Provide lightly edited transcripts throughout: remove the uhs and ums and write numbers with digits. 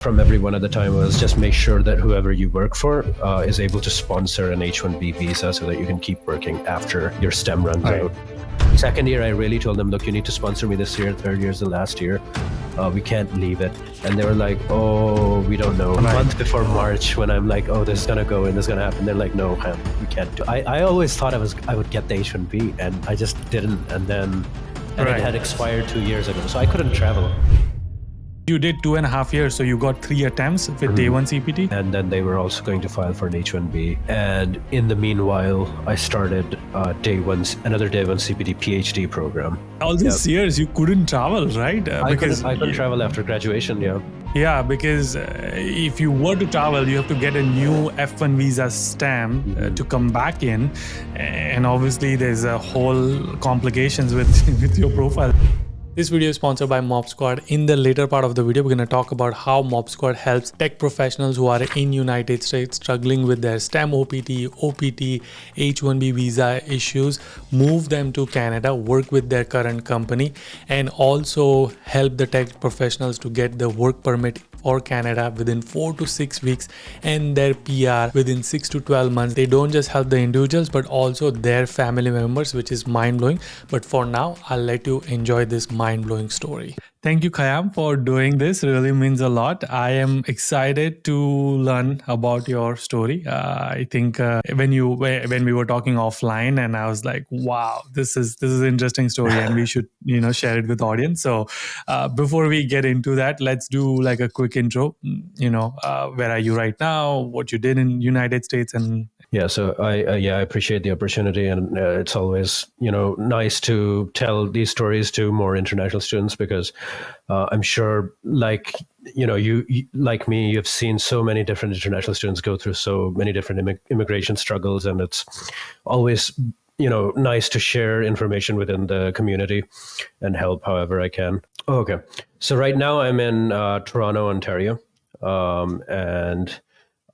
from everyone at the time was just make sure that whoever you work for is able to sponsor an H-1B visa so that you can keep working after your STEM runs out. Second year, I really told them, look, you need to sponsor me this year. Third year is the last year. We can't leave it. And they were like, oh, we don't know. A month before March, when I'm like, oh, this is going to go and this is going to happen. They're like, no, we can't do it. I always thought I would get the H-1B, and I just didn't. And then it had expired 2 years ago. So I couldn't travel. You did 2.5 years, so you got 3 attempts with day one CPT. And then they were also going to file for an H-1B. And in the meanwhile, I started another day one CPT PhD program. All these years, you couldn't travel, right? I couldn't travel after graduation, yeah. Yeah, because if you were to travel, you have to get a new F1 visa stamp to come back in. And obviously, there's a whole complications with your profile. This video is sponsored by MobSquad. In the later part of the video, we're going to talk about how MobSquad helps tech professionals who are in United States struggling with their STEM OPT, H-1B visa issues, move them to Canada, work with their current company, and also help the tech professionals to get the work permit for Canada within 4 to 6 weeks and their PR within 6 to 12 months. They don't just help the individuals, but also their family members, which is mind-blowing. But for now, I'll let you enjoy this mind-blowing story. Thank you, Khayyam, for doing this. Really means a lot. I am excited to learn about your story. I think when we were talking offline, and I was like, "Wow, this is an interesting story, and we should share it with the audience." So before we get into that, let's do like a quick intro. Where are you right now? What you did in United States, and yeah, so I appreciate the opportunity, and it's always nice to tell these stories to more international students because I'm sure, like you like me, you've seen so many different international students go through so many different immigration struggles, and it's always nice to share information within the community and help however I can. Okay, so right now I'm in Toronto, Ontario, and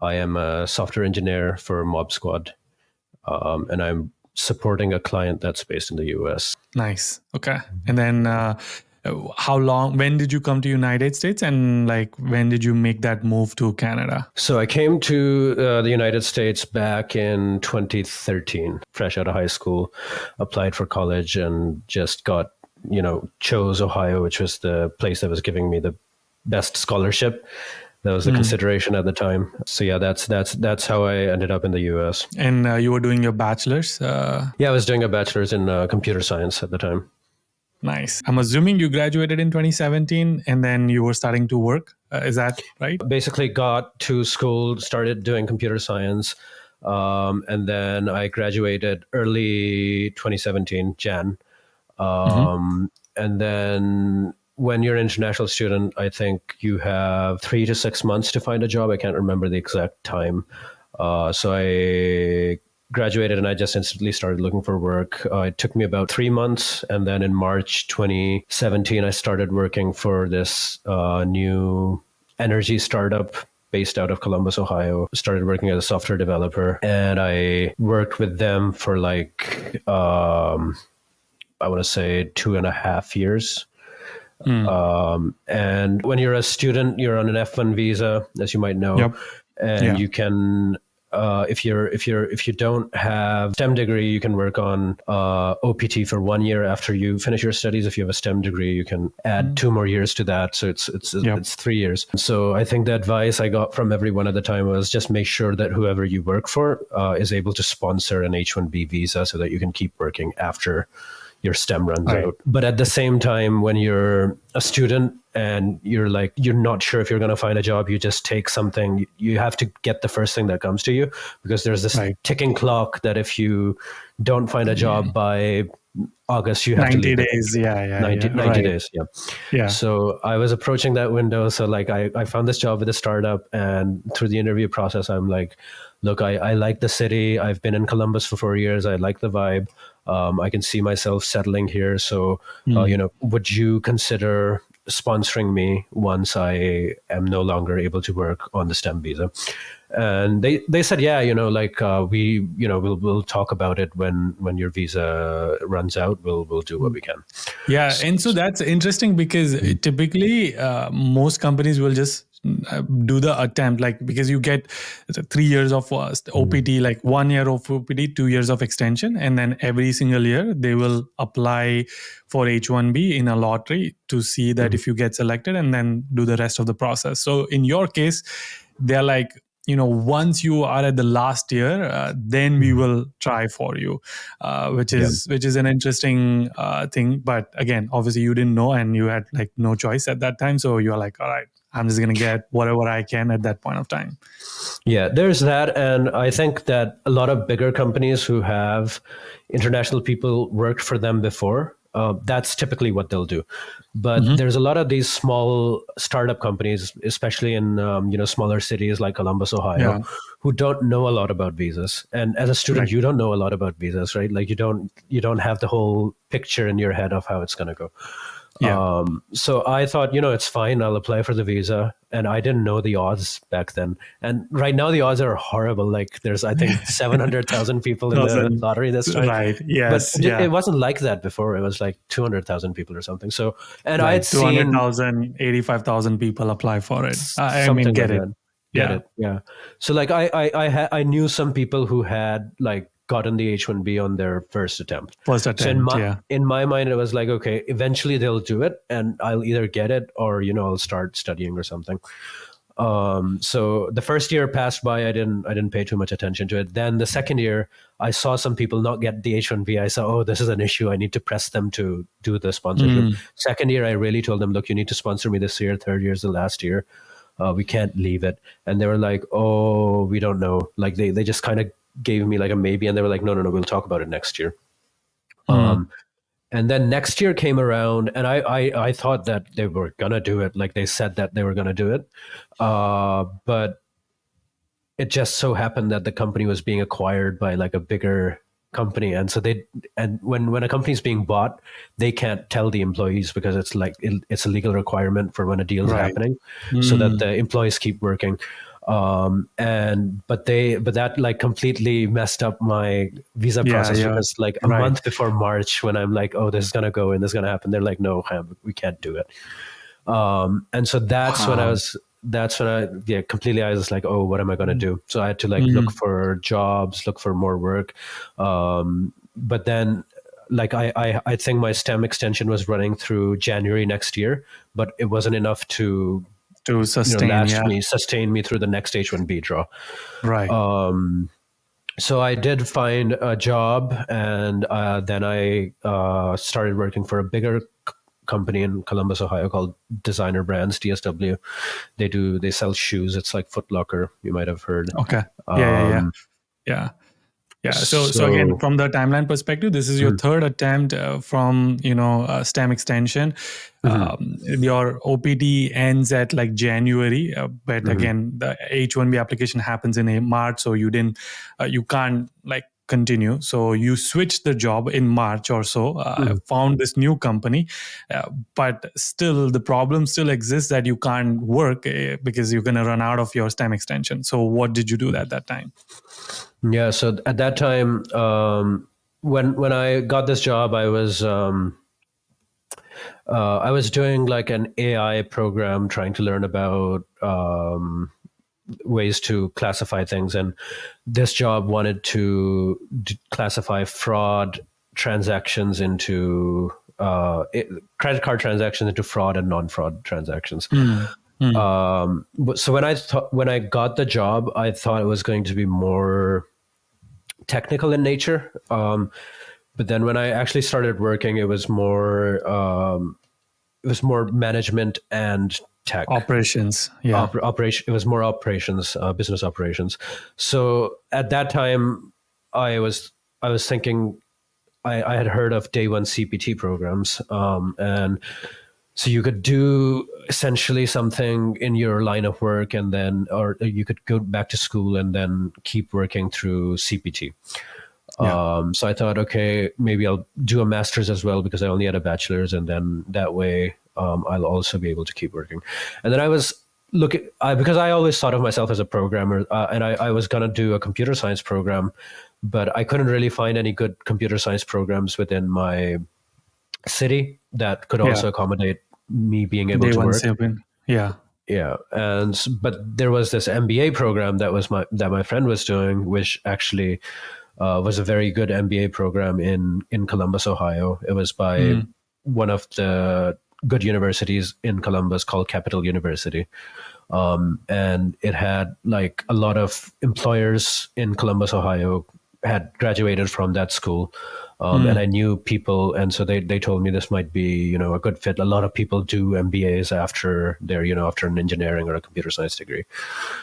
I am a software engineer for MobSquad, and I'm supporting a client that's based in the US. Nice. Okay. And then when did you come to United States, and when did you make that move to Canada? So I came to the United States back in 2013, fresh out of high school, applied for college and just got, chose Ohio, which was the place that was giving me the best scholarship. That was the consideration at the time. So yeah, that's how I ended up in the US. And you were doing your bachelor's? Yeah, I was doing a bachelor's in computer science at the time. Nice. I'm assuming you graduated in 2017 and then you were starting to work. Is that right? Basically got to school, started doing computer science. And then I graduated early 2017, Jan. And then when you're an international student, I think you have 3 to 6 months to find a job. I can't remember the exact time. So I graduated and I just instantly started looking for work. It took me about 3 months. And then in March 2017, I started working for this new energy startup based out of Columbus, Ohio. Started working as a software developer. And I worked with them for I want to say 2.5 years. And when you're a student, you're on an F1 visa, as you might know, and you can, if you don't have STEM degree, you can work on OPT for 1 year after you finish your studies. If you have a STEM degree, you can add 2 more years to that, so it's 3 years. So I think the advice I got from everyone at the time was just make sure that whoever you work for is able to sponsor an H-1B visa so that you can keep working after your STEM runs out. But at the same time, when you're a student and you're not sure if you're going to find a job, you just take something. You have to get the first thing that comes to you, because there's this ticking clock that if you don't find a job by August, you have 90 to leave days. it. 90 days. Yeah. So I was approaching that window. So I found this job with a startup, and through the interview process, I'm like, look, I like the city. I've been in Columbus for 4 years. I like the vibe. I can see myself settling here. So, would you consider sponsoring me once I am no longer able to work on the STEM visa? And they said, yeah, we'll talk about it when your visa runs out. We'll do what we can. Yeah. And so that's interesting because typically most companies will just do the attempt, like, because you get 3 years of OPT, like 1 year of OPT, 2 years of extension, and then every single year they will apply for H-1B in a lottery to see that if you get selected, and then do the rest of the process. So in your case, they're like, once you are at the last year, then we will try for you, which is an interesting thing. But again, obviously you didn't know, and you had like no choice at that time. So you're like, all right, I'm just going to get whatever I can at that point of time. Yeah, there's that. And I think that a lot of bigger companies who have international people worked for them before, that's typically what they'll do. But there's a lot of these small startup companies, especially in smaller cities like Columbus, Ohio, who don't know a lot about visas. And as a student, you don't know a lot about visas, right? Like you don't have the whole picture in your head of how it's going to go. Yeah. So I thought, it's fine. I'll apply for the visa. And I didn't know the odds back then. And right now the odds are horrible. Like there's, I think, 700,000 people in the lottery this time. Right. Yes. But it wasn't like that before. It was like 200,000 people or something. So, and right. I had 200,000, 85,000 people apply for it. I mean, get it. Yeah. So like I knew some people who had like gotten the H-1B on their first attempt. So in my mind, it was like, okay, eventually they'll do it and I'll either get it or, I'll start studying or something. So the first year passed by, I didn't pay too much attention to it. Then the second year, I saw some people not get the H-1B. I saw, this is an issue. I need to press them to do the sponsorship. Second year, I really told them, look, you need to sponsor me this year. Third year is the last year. We can't leave it. And they were like, oh, we don't know. Like they just kind of gave me like a maybe, and they were like, no, we'll talk about it next year. And then next year came around, and I thought that they were gonna do it. Like they said that they were gonna do it, but it just so happened that the company was being acquired by like a bigger company, and so when a company is being bought, they can't tell the employees because it's like it's a legal requirement for when a deal is happening, so that the employees keep working. But that like completely messed up my visa process because like a month before March, when I'm like, oh, this is gonna go and this is gonna happen, they're like, no, we can't do it. And so that's when I completely, I was like, oh, what am I gonna do? So I had to like look for jobs, look for more work. But then like I think my STEM extension was running through January next year, but it wasn't enough to sustain me through the next H-1B draw. Right. So I did find a job, and then I started working for a bigger company in Columbus, Ohio called Designer Brands, DSW. They sell shoes. It's like Foot Locker. You might have heard. Okay. Yeah. So again, from the timeline perspective, this is your third attempt from STEM extension. Your OPT ends at like January, but again, the H-1B application happens in March, so you can't like continue. So you switched the job in March or so, found this new company, but still the problem still exists that you can't work because you're going to run out of your STEM extension. So what did you do at that time? Yeah, so at that time, when I got this job, I was doing like an AI program, trying to learn about ways to classify things, and this job wanted to classify fraud transactions into credit card transactions into fraud and non-fraud transactions. So when I got the job, I thought it was going to be more technical in nature. But then when I actually started working, it was more management and tech operations. Yeah, It was more operations, business operations. So at that time, I was thinking, I had heard of day one CPT programs, and so you could do essentially something in your line of work, and then, or you could go back to school and then keep working through CPT. So I thought, okay, maybe I'll do a master's as well because I only had a bachelor's, and then that way I'll also be able to keep working. And then I was because I always thought of myself as a programmer, and I was going to do a computer science program, but I couldn't really find any good computer science programs within my city that could also accommodate me being able to work. Yeah. Yeah, but there was this MBA program that my friend was doing, which actually was a very good MBA program in Columbus, Ohio. It was by one of the good universities in Columbus called Capital University. And it had like a lot of employers in Columbus, Ohio had graduated from that school. And I knew people, and so they told me this might be, a good fit. A lot of people do MBAs after after an engineering or a computer science degree.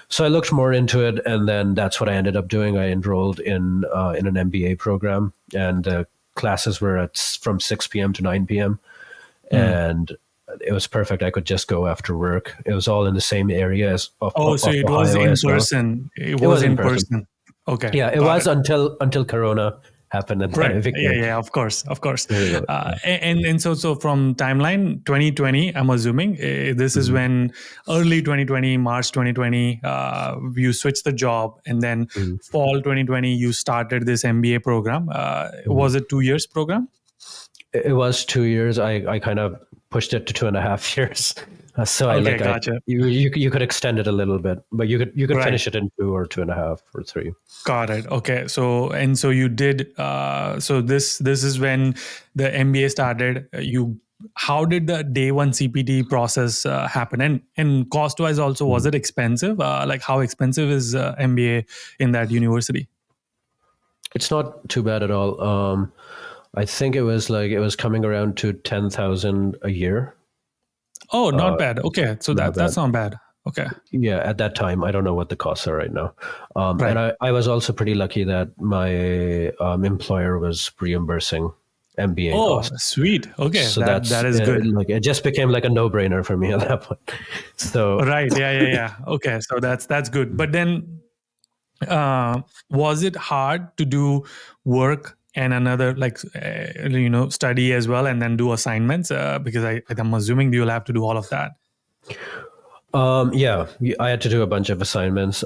So I looked more into it, and then that's what I ended up doing. I enrolled in an MBA program, and the classes were from 6 p.m. to 9 p.m. And it was perfect. I could just go after work. It was all in the same area as so it was in person. It was in person. Okay. Yeah, it was until Corona happened. And right. Yeah, of course. And so from timeline 2020, I'm assuming this is when early 2020, March 2020, you switched the job, and then fall 2020, you started this MBA program. Was it 2 years program? It was 2 years. I kind of pushed it to 2.5 years. So gotcha. You could extend it a little bit, but you could right. finish it in 2 or 2.5 or 3. Got it. Okay. So you did. So this is when the MBA started. How did the day one CPT process happen? And cost wise also, was it expensive? Like how expensive is MBA in that university? It's not too bad at all. I think it was coming around to 10,000 a year. Oh, not bad. Okay, so that's not bad. Okay. Yeah, at that time, I don't know what the costs are right now. Right. And I was also pretty lucky that my employer was reimbursing MBA costs. Oh, sweet. Okay, so that is good. It just became like a no-brainer for me at that point. So right. Yeah. Okay, so that's good. But then, was it hard to do work and another study as well, and then do assignments? Because I'm assuming you'll have to do all of that. Yeah, I had to do a bunch of assignments.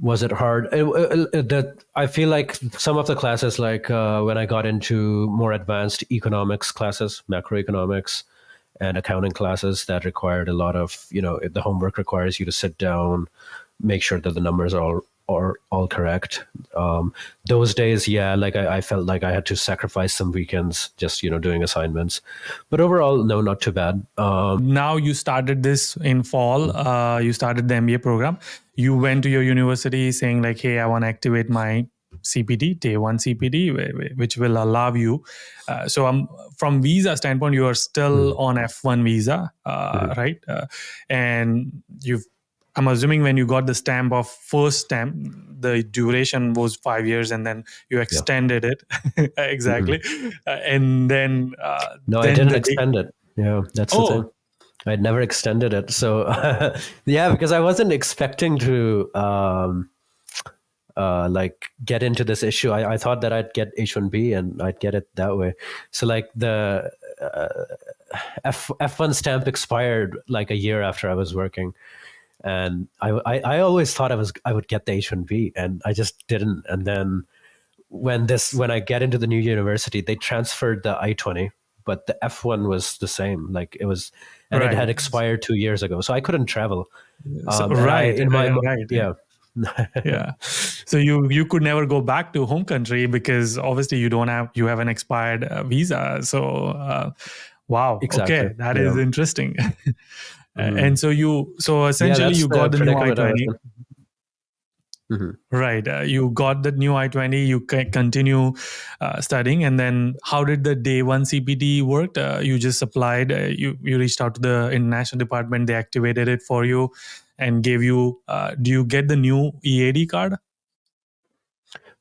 Was it hard? I feel like some of the classes, like when I got into more advanced economics classes, macroeconomics, and accounting classes, that required a lot of, the homework requires you to sit down, make sure that the numbers are all correct. Those days, yeah, like I felt like I had to sacrifice some weekends just, doing assignments. But overall, no, not too bad. Now you started this in fall. You started the MBA program. You went to your university saying like, hey, I want to activate my CPT, day one CPT, which will allow you. So from visa standpoint, you are still on F1 visa, right? And I'm assuming when you got the first stamp, the duration was 5 years, and then you extended it. Exactly. And then... no, I didn't extend it. Yeah, that's the thing. I'd never extended it. So, yeah, because I wasn't expecting to get into this issue. I thought that I'd get H-1B and I'd get it that way. So like the F1 stamp expired like a year after I was working. And I always thought I would get the H-1B, and I just didn't. And then when I get into the new university, they transferred the I-20, but the F1 was the same. Like it was, and it had expired 2 years ago, so I couldn't travel. Right. Yeah. Yeah. So you could never go back to home country because obviously you have an expired visa. So wow. Exactly. Okay, that is interesting. And so essentially you got the new I-20. Right. You got the new I-20, you continue studying. And then how did the day one CPT work? You just applied, you reached out to the international department, they activated it for you and gave you, do you get the new EAD card?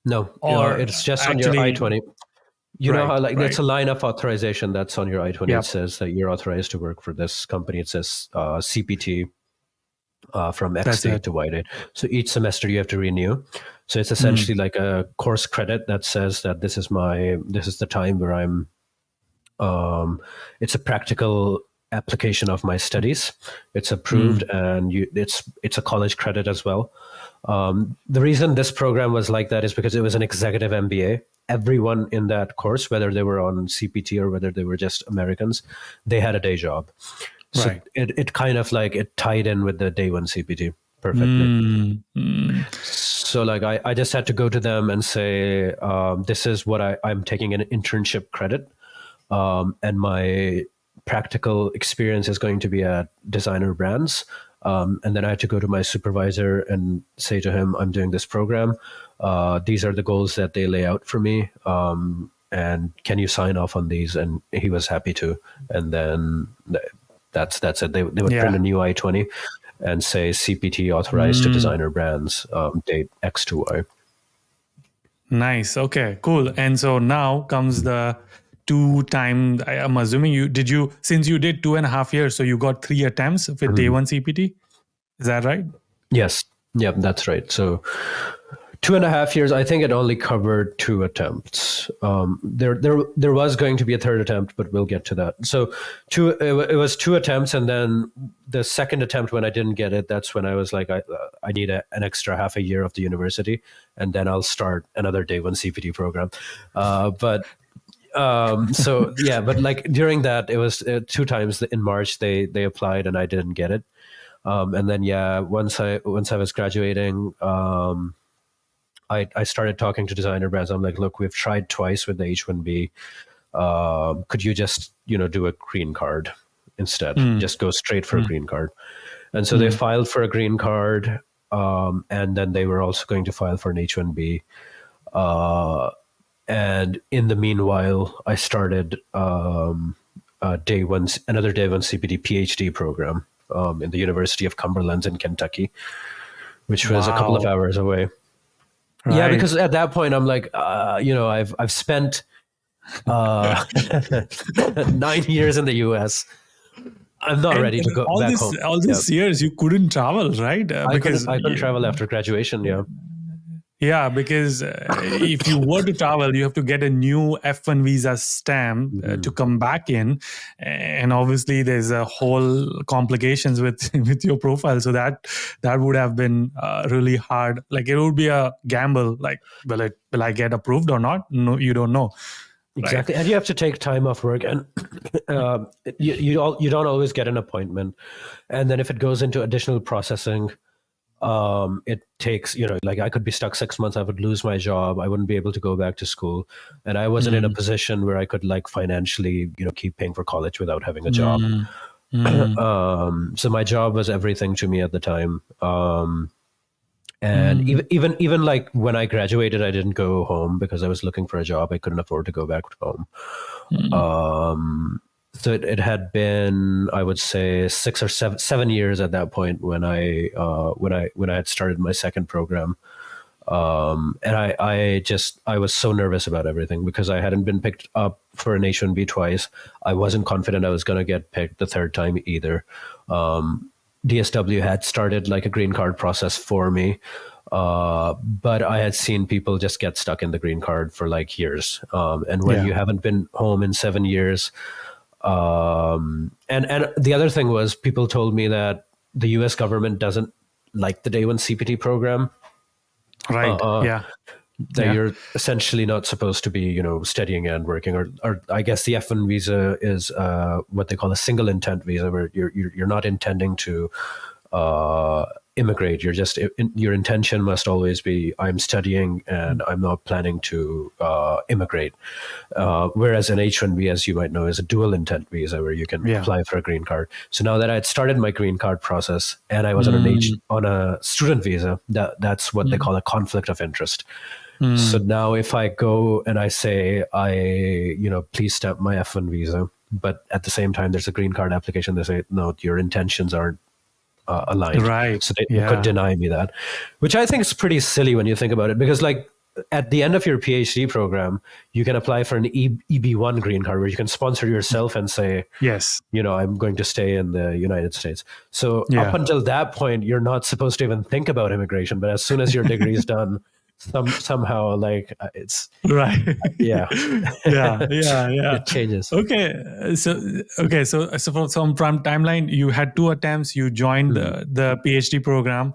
No, or it's just actually, on your I-20. You know how it's a line of authorization that's on your I-20. Yep. It says that you're authorized to work for this company. It says CPT from X date to Y date. So each semester you have to renew. So it's essentially like a course credit that says that this is the time where I'm. It's a practical application of my studies. It's approved, and it's a college credit as well. The reason this program was like that is because it was an executive MBA. Everyone in that course, whether they were on CPT or whether they were just Americans, they had a day job. So Right. it kind of like it tied in with the day one CPT perfectly. So like I just had to go to them and say, this is what I'm taking an internship credit, and my practical experience is going to be at designer brands. And then I had to go to my supervisor and say to him, I'm doing this program. These are the goals that they lay out for me. And can you sign off on these? And he was happy to. And then that's it. They would print a new I-20 and say CPT authorized to designer brands, date X to Y. Nice. Okay, cool. And so now comes the I'm assuming since you did 2.5 years, so you got 3 attempts with day one CPT. Is that right? Yes. Yep, that's right. So 2.5 years, I think it only covered 2 attempts. There was going to be a third attempt, but we'll get to that. So it was 2 attempts, and then the second attempt, when I didn't get it, that's when I was like, I need an extra half a year of the university, and then I'll start another day one CPT program. So yeah, but like during that, it was 2 times in March they applied and I didn't get it. And then once I was graduating, I started talking to designer brands. I'm like, look, we've tried twice with the H-1B. Could you just, do a green card instead? Just go straight for a green card. And so they filed for a green card, and then they were also going to file for an H-1B. And in the meanwhile, I started another day one CPT PhD program in the University of Cumberland in Kentucky, which was a couple of hours away. Right. Yeah, because at that point I'm like, I've spent 9 years in the US. I'm not ready to go back home. All these years you couldn't travel, right? Because I couldn't travel after graduation. Yeah. Yeah, because if you were to travel, you have to get a new F1 visa stamp to come back in, and obviously there's a whole complications with your profile. So that would have been really hard. Like it would be a gamble. Like, will I get approved or not? No, you don't know. Exactly, right? And you have to take time off work, and you don't always get an appointment. And then if it goes into additional processing, it takes, like I could be stuck 6 months. I would lose my job. I wouldn't be able to go back to school. And I wasn't in a position where I could like financially, keep paying for college without having a job. So my job was everything to me at the time. And even like when I graduated, I didn't go home because I was looking for a job. I couldn't afford to go back home. So it had been, I would say, 6 or 7 years at that point when I had started my second program, and I was so nervous about everything because I hadn't been picked up for an H-1B twice. I wasn't confident I was going to get picked the third time either. DSW had started like a green card process for me, but I had seen people just get stuck in the green card for like years, and when you haven't been home in 7 years. And the other thing was people told me that the US government doesn't like the day one CPT program. Right. That you're essentially not supposed to be, studying and working, or I guess the F1 visa is what they call a single intent visa, where you're not intending to immigrate. Your intention must always be, I'm studying and I'm not planning to immigrate. Whereas an H-1B, as you might know, is a dual intent visa where you can apply for a green card. So now that I had started my green card process and I was on a student visa, that's what they call a conflict of interest. So now if I go and I say, please stamp my F1 visa, but at the same time there's a green card application, they say, no, your intentions aren't aligned. Right. So they could deny me that, which I think is pretty silly when you think about it, because like at the end of your PhD program, you can apply for an EB1 green card where you can sponsor yourself and say, yes, I'm going to stay in the United States. So up until that point, you're not supposed to even think about immigration. But as soon as your degree is done, somehow like it's right. Yeah. It changes. So from timeline, you had 2 attempts, you joined the PhD program,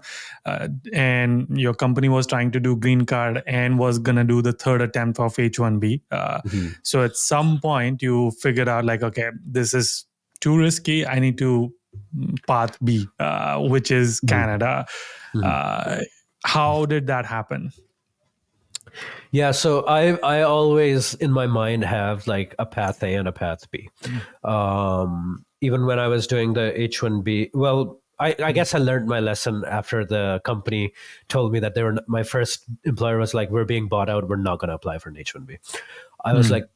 and your company was trying to do green card and was gonna do the third attempt of H-1B. So at some point you figured out like, okay, this is too risky. I need to path B, which is Canada. How did that happen? Yeah, so I always in my mind have like a path A and a path B. Even when I was doing the H-1B, well, I guess I learned my lesson after the company told me that they were my first employer was like, we're being bought out, we're not going to apply for an H-1B. I was like,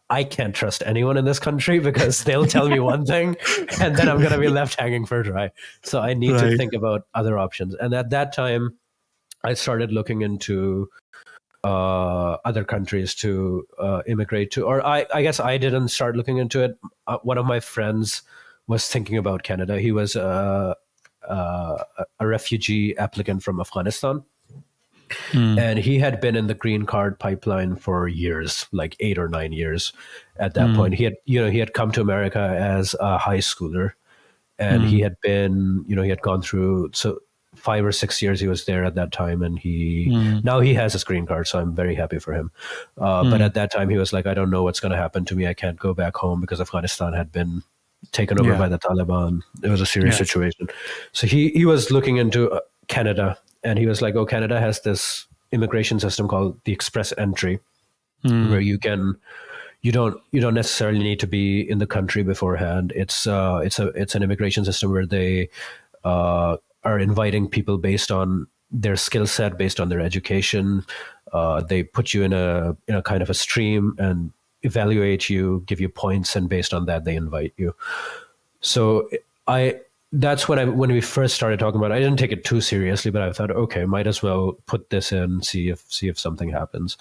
I can't trust anyone in this country because they'll tell me one thing and then I'm going to be left hanging for dry. So I need to think about other options. And at that time, I started looking into other countries to immigrate to, or I guess I didn't start looking into it. One of my friends was thinking about Canada. He was a refugee applicant from Afghanistan. And he had been in the green card pipeline for years, like 8 or 9 years. At that point, he had come to America as a high schooler, and he had been, he had gone through 5 or 6 years he was there at that time, and now he has his green card, so I'm very happy for him. But at that time, he was like, I don't know what's going to happen to me. I can't go back home because Afghanistan had been taken over by the Taliban. It was a serious situation. So he was looking into Canada, and he was like, oh, Canada has this immigration system called the Express Entry, where you don't necessarily need to be in the country beforehand. It's an immigration system where they are inviting people based on their skill set, based on their education. They put you in a kind of a stream and evaluate you, give you points, and based on that, they invite you. So that's when we first started talking about it. I didn't take it too seriously, but I thought, okay, might as well put this in, see if something happens.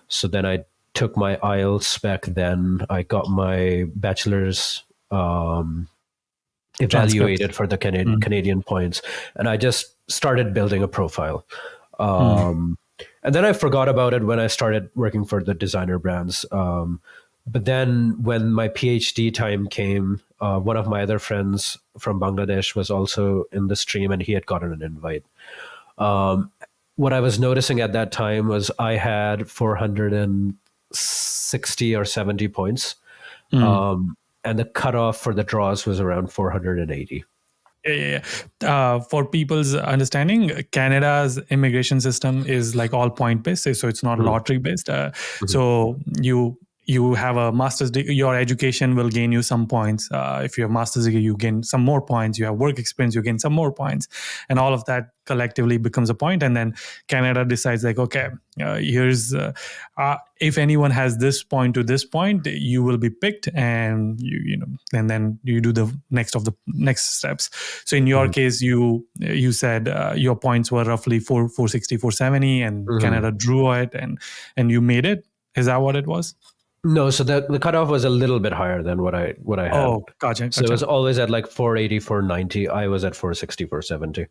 So then I took my IELTS back then. I got my bachelor's evaluated for the Canadian points, and I just started building a profile. And then I forgot about it when I started working for the designer brands. But then when my PhD time came, one of my other friends from Bangladesh was also in the stream, and he had gotten an invite. What I was noticing at that time was I had 460 or 70 points. And the cutoff for the draws was around 480. For people's understanding, Canada's immigration system is like all point based, so it's not lottery based. So you have a master's degree, your education will gain you some points. If you have master's degree, you gain some more points. You have work experience, you gain some more points, and all of that collectively becomes a point. And then Canada decides like, okay, here's if anyone has this point to this point, you will be picked, and and then you do the next steps. So in your case, you said your points were roughly 460, 470, and Canada drew it, and you made it. Is that what it was? No, so the cutoff was a little bit higher than what I had. Oh, gotcha. So it was always at like 480, 490. I was at 460, 470.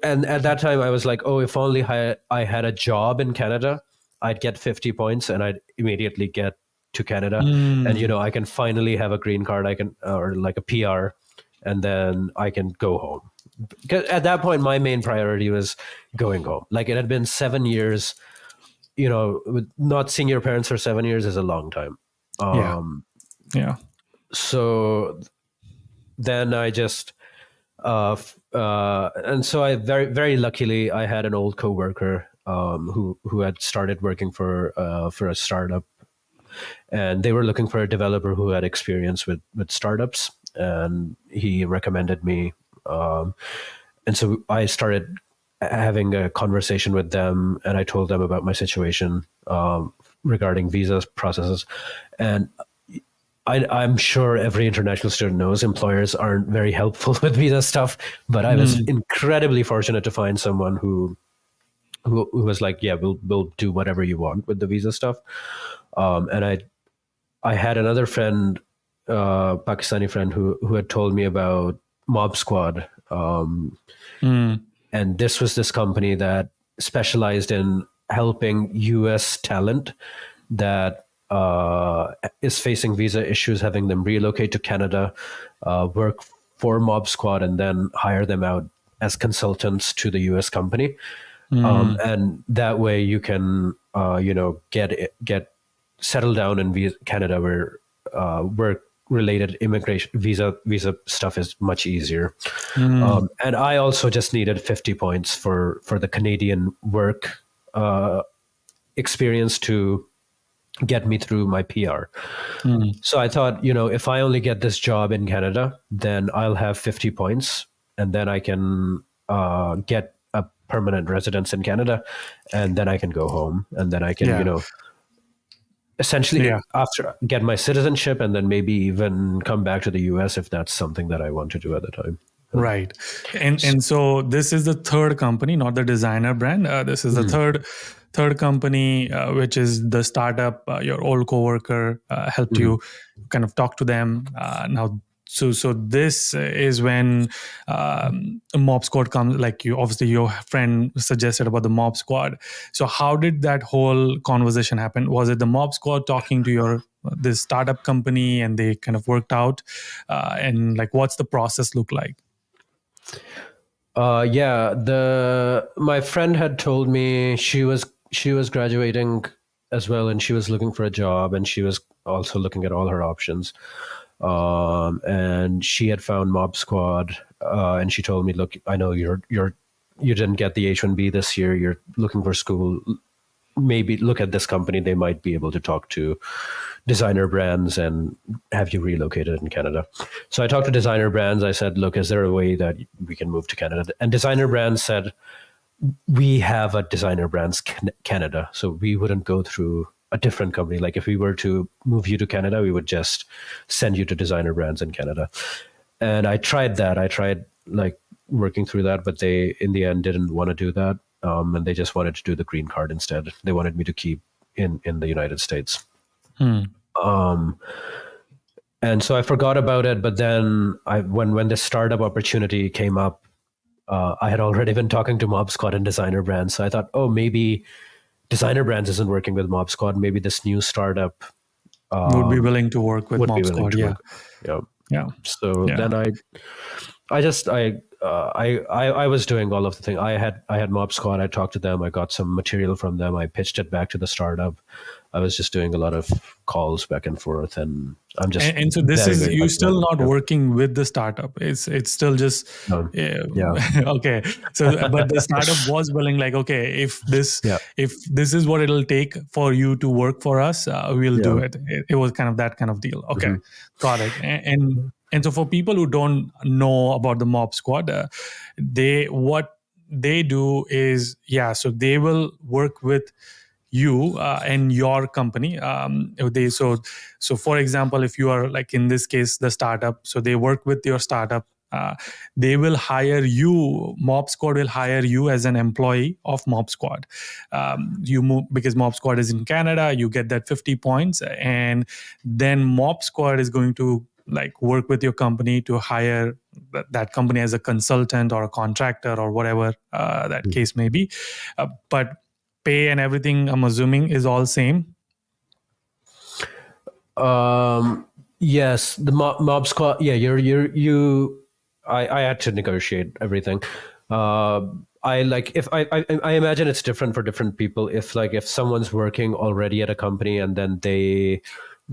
And at that time I was like, oh, if only I had a job in Canada, I'd get 50 points and I'd immediately get to Canada. And I can finally have a green card, or like a PR, and then I can go home. Because at that point my main priority was going home. Like, it had been 7 years. With not seeing your parents for 7 years is a long time. So then I just, and so I very luckily I had an old coworker who had started working for a startup, and they were looking for a developer who had experience with startups, and he recommended me. And so I started having a conversation with them, and I told them about my situation regarding visa processes. And I'm sure every international student knows employers aren't very helpful with visa stuff, but I was incredibly fortunate to find someone who was like, yeah, we'll do whatever you want with the visa stuff. And I had another friend, Pakistani friend, who had told me about MobSquad. And this was this company that specialized in helping U.S. talent that is facing visa issues, having them relocate to Canada, work for MobSquad, and then hire them out as consultants to the U.S. company. And that way you can, get settled down in Canada, where work related immigration visa stuff is much easier. And I also just needed 50 points for the Canadian work experience to get me through my PR. So I thought, if I only get this job in Canada, then I'll have 50 points, and then I can get a permanent residence in Canada, and then I can go home, and then I can, essentially after get my citizenship, and then maybe even come back to the US if that's something that I want to do at the time. Right. And so this is the third company, not the designer brand. This is the third company, which is the startup. Your old coworker helped you kind of talk to them. Now, so this is when MobSquad comes. Like obviously your friend suggested about the MobSquad. So how did that whole conversation happen? Was it the MobSquad talking to this startup company, and they kind of worked out? And like, what's the process look like? My friend had told me she was graduating as well, and she was looking for a job, and she was also looking at all her options. And she had found MobSquad, and she told me, look, I know you didn't get the H-1B this year. You're looking for school. Maybe look at this company. They might be able to talk to designer brands and have you relocated in Canada. So I talked to designer brands. I said, look, is there a way that we can move to Canada? And designer brands said, we have a designer brands Canada. So we wouldn't go through a different company. Like if we were to move you to Canada, we would just send you to designer brands in Canada. And I tried that. I tried like working through that, but they in the end didn't want to do that. And they just wanted to do the green card instead. They wanted me to keep in the United States. And so I forgot about it. But then when the startup opportunity came up, I had already been talking to MobSquad and designer brands. So I thought, maybe designer brands isn't working with MobSquad. Maybe this new startup would be willing to work with MobSquad. Yeah. So then I was doing all of the things. I had MobSquad. I talked to them. I got some material from them. I pitched it back to the startup. I was just doing a lot of calls back and forth, and I'm just. And so this is you still not working with the startup. It's still just okay. So, but the startup was willing, like, okay, if this is what it'll take for you to work for us, we'll do it. It was kind of that kind of deal. Okay, got it. And so for people who don't know about the MobSquad, what they do is so they will work with you and your company. So for example, if you are like in this case the startup, so they work with your startup. They will hire you. MobSquad will hire you as an employee of MobSquad. You move because MobSquad is in Canada. You get that 50 points, and then MobSquad is going to like work with your company to hire that company as a consultant or a contractor or whatever that case may be. But pay and everything, I'm assuming, is all same. Yes, the MobSquad. Yeah, I had to negotiate everything. I imagine it's different for different people. If someone's working already at a company and then they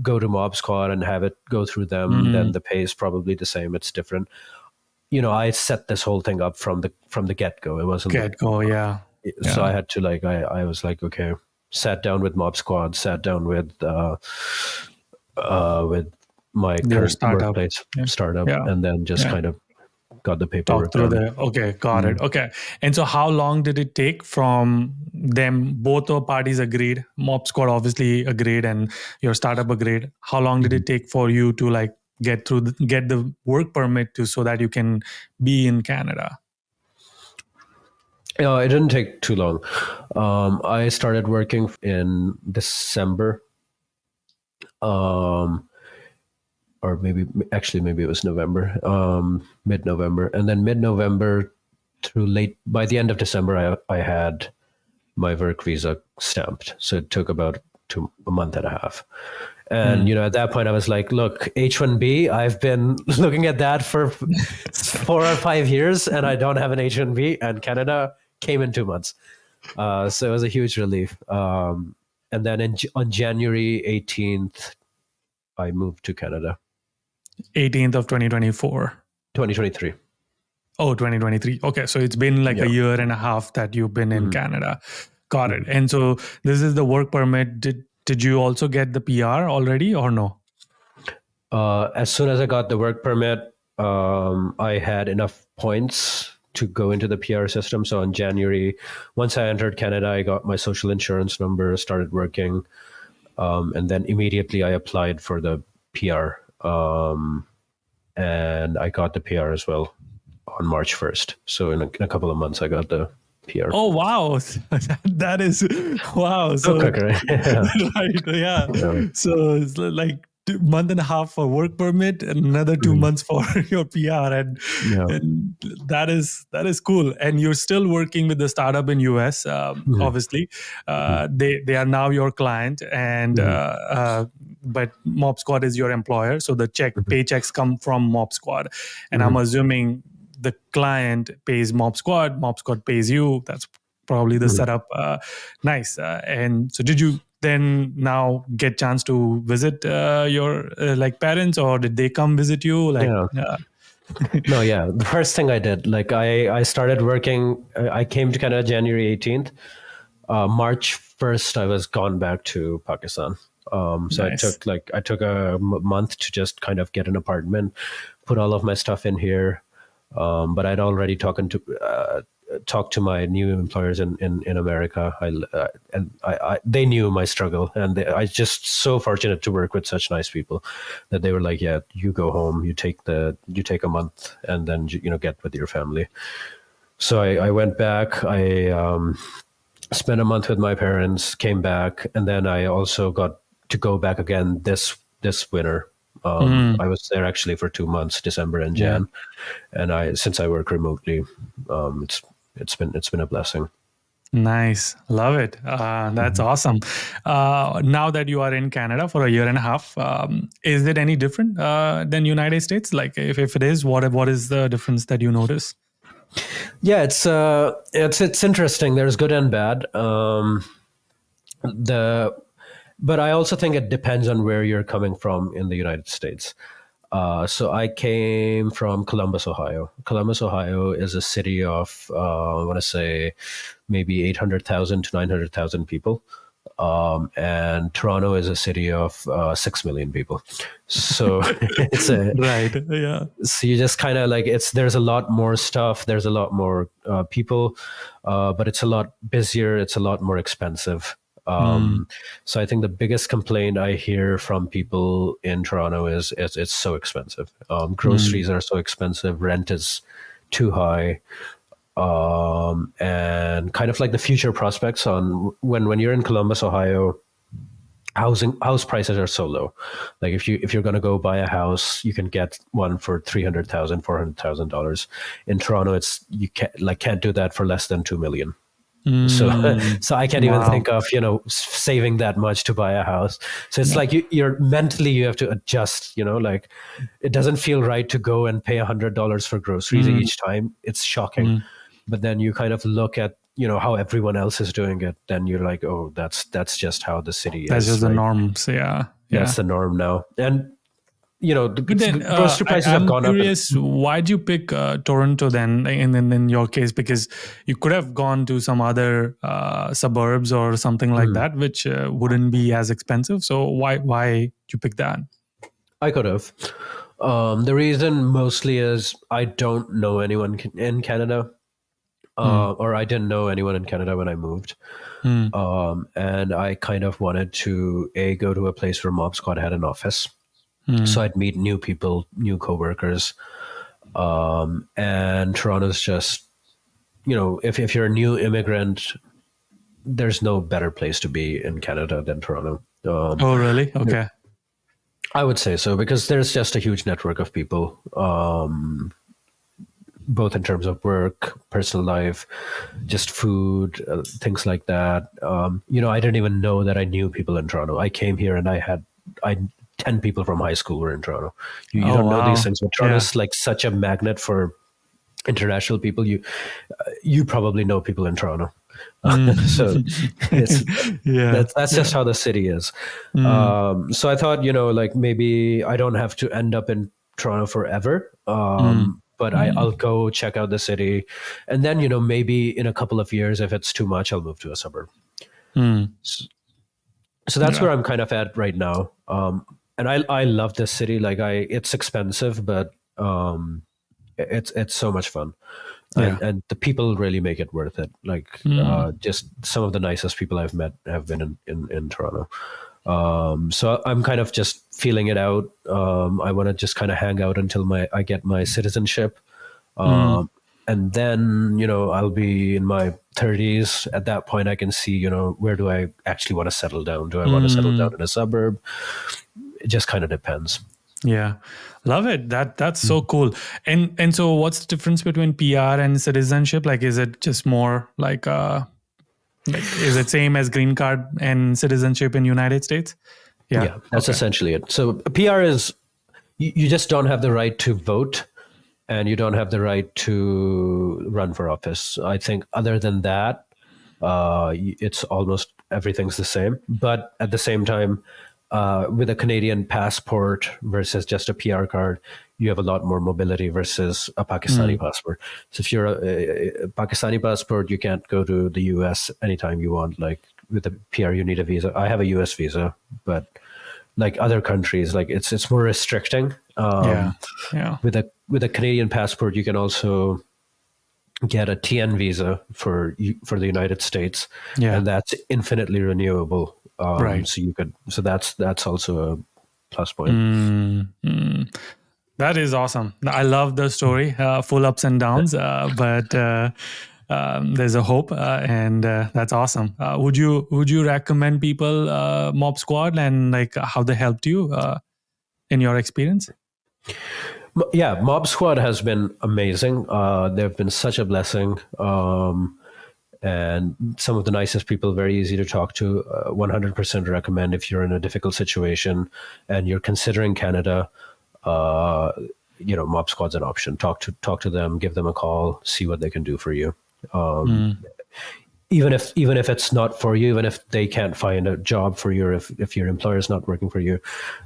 go to MobSquad and have it go through them, then the pay is probably the same. It's different. I set this whole thing up from the get-go. It wasn't So I had to I was like, okay, sat down with MobSquad, sat down with my current workplace startup, and then just kind of got the paperwork done. Got it. Okay. And so how long did it take from them? Both parties agreed. MobSquad obviously agreed and your startup agreed. How long did it take for you to get the work permit so that you can be in Canada? It didn't take too long. I started working in December. Or maybe it was November, mid-November. And then mid-November by the end of December, I had my work visa stamped. So it took about a month and a half. And, at that point I was like, look, H-1B, I've been looking at that for 4 or 5 years and I don't have an H-1B, and Canada came in 2 months. So it was a huge relief. And then on January 18th, I moved to Canada. 18th of 2024. 2023. Oh, 2023. Okay. So it's been like Yeah. a year and a half that you've been in Canada. Got it. Mhm. And so this is the work permit. Did you also get the PR already or no? As soon as I got the work permit, I had enough points to go into the PR system. So in January, once I entered Canada, I got my social insurance number, started working, and then immediately I applied for the PR, and I got the PR as well on March 1st. So in a couple of months, I got the PR. Oh, wow. That is, wow. So, quicker. Yeah. right. Yeah. Yeah. So it's like month and a half for work permit and another 2 months for your PR. And that is cool. And you're still working with the startup in US, obviously. They are now your client, and but MobSquad is your employer. So the paychecks come from MobSquad. And I'm assuming the client pays MobSquad pays you. That's probably the setup. Nice. And so did you then now get chance to visit your like parents, or did they come visit you? Like, No, yeah. The first thing I did, like I started working, I came to Canada January 18th. March 1st, I was gone back to Pakistan. So Nice. I took a month to just kind of get an apartment, put all of my stuff in here. But I'd already talked to my new employers in America. They knew my struggle, and I just so fortunate to work with such nice people that they were like, "Yeah, you go home, you take a month, and then get with your family." So I went back. I spent a month with my parents, came back, and then I also got to go back again this winter. I was there actually for 2 months, December and Jan, and since I work remotely, it's been a blessing. Nice. Love it. That's awesome. Now that you are in Canada for a year and a half, is it any different than United States? Like if it is, what is the difference that you notice? Yeah, it's interesting. There's good and bad. But I also think it depends on where you're coming from in the United States. So I came from Columbus, Ohio. Columbus, Ohio is a city of, I want to say, maybe 800,000 to 900,000 people. And Toronto is a city of 6 million people. So it's right. Yeah. So you just kind of like, there's a lot more stuff. There's a lot more people, but it's a lot busier. It's a lot more expensive. So I think the biggest complaint I hear from people in Toronto is it's so expensive. Groceries are so expensive. Rent is too high. And kind of like the future prospects on when you're in Columbus, Ohio, house prices are so low. Like if you're going to go buy a house, you can get one for $300,000, $400,000. In Toronto, you can't do that for less than $2 million. So I can't even think of, saving that much to buy a house. So it's like you're mentally, you have to adjust, like it doesn't feel right to go and pay $100 for groceries each time. It's shocking. But then you kind of look at, how everyone else is doing it. Then you're like, oh, that's just how the city is. That's just the norms. Yeah. That's the norm now. And the grocery prices have gone up. I'm curious, why'd you pick Toronto then in your case? Because you could have gone to some other suburbs or something like that, which wouldn't be as expensive. So why you pick that? I could have. The reason mostly is I don't know anyone in Canada, or I didn't know anyone in Canada when I moved. And I kind of wanted to go to a place where MobSquad had an office. So I'd meet new people, new coworkers. And Toronto's just, if you're a new immigrant, there's no better place to be in Canada than Toronto. Oh, really? Okay. I would say so, because there's just a huge network of people, both in terms of work, personal life, just food, things like that. I didn't even know that I knew people in Toronto. I came here and I 10 people from high school were in Toronto. You don't know these things, but Toronto's like such a magnet for international people. You probably know people in Toronto. So that's just how the city is. So I thought, like maybe I don't have to end up in Toronto forever. But I'll go check out the city, and then maybe in a couple of years, if it's too much, I'll move to a suburb. So that's where I'm kind of at right now. And I love this city. Like it's expensive, but it's so much fun. And the people really make it worth it. Like just some of the nicest people I've met have been in Toronto. So I'm kind of just feeling it out. I want to just kind of hang out until I get my citizenship. And then, I'll be in my 30s. At that point, I can see, where do I actually want to settle down? Do I want to settle down in a suburb? It just kind of depends. Yeah. Love it. That's so cool. And so what's the difference between PR and citizenship? Like, is it just more like is it same as green card and citizenship in United States? Yeah, that's essentially it. So PR is, you just don't have the right to vote, and you don't have the right to run for office. I think other than that, it's almost everything's the same. But at the same time, with a Canadian passport versus just a PR card, you have a lot more mobility versus a Pakistani passport. So if you're a Pakistani passport, you can't go to the US anytime you want. Like with a PR, you need a visa. I have a US visa, but like other countries, like it's more restricting. With a Canadian passport, you can also get a TN visa for the United States, and that's infinitely renewable. So that's also a plus point. That is awesome. I love the story. Full ups and downs, but there's a hope, and that's awesome. Would you recommend people MobSquad and like how they helped you in your experience? Yeah, MobSquad has been amazing. They've been such a blessing. And some of the nicest people, very easy to talk to. 100% recommend if you're in a difficult situation and you're considering Canada. MobSquad's an option. Talk to them, give them a call, see what they can do for you. Even if it's not for you, even if they can't find a job for you, or if your employer is not working for you,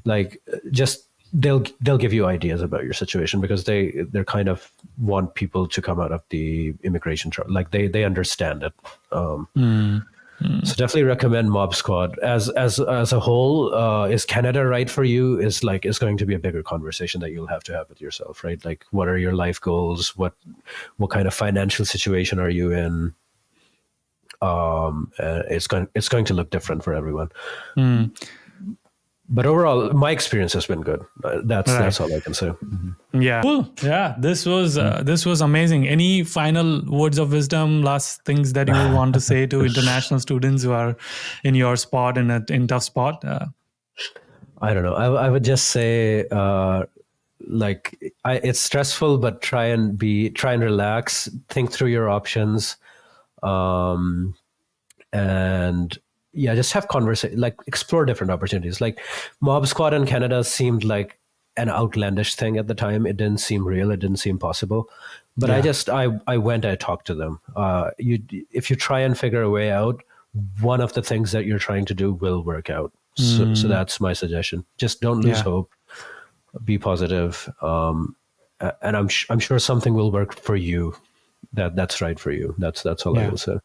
like just they'll give you ideas about your situation, because they're kind of want people to come out of the immigration like they understand it. So definitely recommend MobSquad. As a whole, is Canada right for you? Is going to be a bigger conversation that you'll have with yourself, right? Like, what are your life goals? What kind of financial situation are you in? It's going to look different for everyone. But overall, my experience has been good. That's all I can say. Yeah. Cool. Yeah. This was amazing. Any final words of wisdom, last things that you want to say to international students who are in your spot and in tough spot? I don't know. I would just say, it's stressful, but try and relax, think through your options, and just have conversation, like explore different opportunities. Like MobSquad in Canada seemed like an outlandish thing at the time. It didn't seem real. It didn't seem possible. But I went, I talked to them. If you try and figure a way out, one of the things that you're trying to do will work out. So that's my suggestion. Just don't lose hope. Be positive. And I'm sure something will work for you. That's right for you. That's all I will say.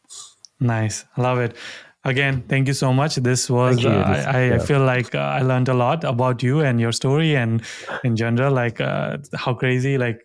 Nice. I love it. Again, thank you so much. This was, I feel like I learned a lot about you and your story, and in general, like how crazy, like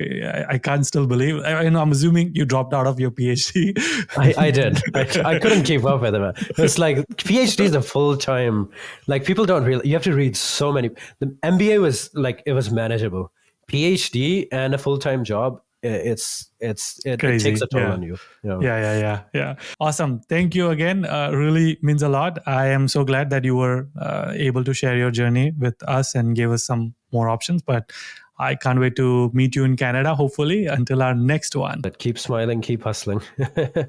I can't still believe, I'm assuming you dropped out of your PhD. I did. I couldn't keep up with it. It's like PhD is a full-time, like people don't really, you have to read so many. The MBA was like, it was manageable. PhD and a full-time job, it takes a toll on you. Yeah. Awesome. Thank you again. Really means a lot. I am so glad that you were able to share your journey with us and gave us some more options. But I can't wait to meet you in Canada, hopefully, until our next one. But keep smiling, keep hustling.